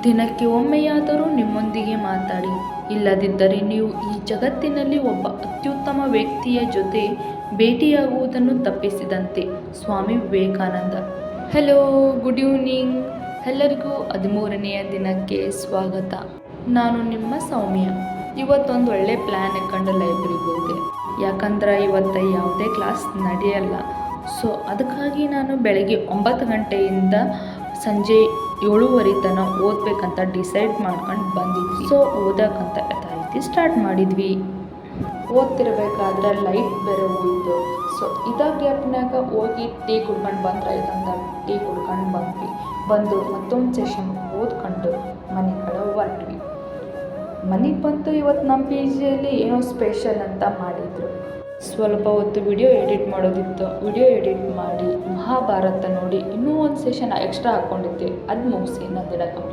ದಿನಕ್ಕೆ ಒಮ್ಮೆಯಾದರೂ ನಿಮ್ಮೊಂದಿಗೆ ಮಾತಾಡಿ, ಇಲ್ಲದಿದ್ದರೆ ನೀವು ಈ ಜಗತ್ತಿನಲ್ಲಿ ಒಬ್ಬ ಅತ್ಯುತ್ತಮ ವ್ಯಕ್ತಿಯ ಜೊತೆ ಭೇಟಿಯಾಗುವುದನ್ನು ತಪ್ಪಿಸಿದಂತೆ. Swami Vivekananda. Hello, good evening. ಎಲ್ಲರಿಗೂ 13ನೆಯ ದಿನಕ್ಕೆ ಸ್ವಾಗತ. ನಾನು ನಿಮ್ಮ ಸೌಮ್ಯ. ಇವತ್ತೊಂದು ಒಳ್ಳೆ ಪ್ಲ್ಯಾನ್ ಹಾಕೊಂಡು ಲೈಬ್ರರಿಗೆ ಹೋದೆ. ಯಾಕಂದ್ರೆ ಇವತ್ತು ಯಾವುದೇ ಕ್ಲಾಸ್ ನಡೆಯಲ್ಲ. ಸೊ ಅದಕ್ಕಾಗಿ ನಾನು ಬೆಳಗ್ಗೆ 9 ಗಂಟೆಯಿಂದ ಸಂಜೆ 7:30 ತನಕ ಓದಬೇಕಂತ ಡಿಸೈಡ್ ಮಾಡ್ಕೊಂಡು ಬಂದಿದ್ವಿ. ಸೊ ಓದಕ್ಕಂತ ಯಥಾರೀತಿ ಸ್ಟಾರ್ಟ್ ಮಾಡಿದ್ವಿ. ಓದ್ತಿರ್ಬೇಕಾದ್ರೆ ಲೈಟ್ ಬೇರೆ ಹೋಯಿತು. ಸೊ ಇದಾಗ ಗ್ಯಾಪ್ನಾಗ ಹೋಗಿ ಟೀ ಕುಡ್ಕೊಂಡು ಬಂದ್ರಾಯ್ತಂತ ಟೀ ಕುಡ್ಕೊಂಡು ಬಂದು ಮತ್ತೊಂದು ಸೆಷನ್ ಓದ್ಕೊಂಡು ಮನೆ ಕಡೆ ಹೊರಟ್ವಿ. ಮನೆಗೆ ಬಂತು. ಇವತ್ತು ನಮ್ಮ ಪಿ ಜಿಯಲ್ಲಿ ಏನೋ ಸ್ಪೆಷಲ್ ಅಂತ ಮಾಡಿದರು. ಸ್ವಲ್ಪ ಹೊತ್ತು ವಿಡಿಯೋ ಎಡಿಟ್ ಮಾಡೋದಿತ್ತು. ವಿಡಿಯೋ ಎಡಿಟ್ ಮಾಡಿ ಮಹಾಭಾರತ ನೋಡಿ ಇನ್ನೂ ಒಂದು ಸೆಷನ್ ಎಕ್ಸ್ಟ್ರಾ ಹಾಕ್ಕೊಂಡಿದ್ದೆ. ಅದು ಮುಗಿಸಿ ನನ್ನ ದಿನ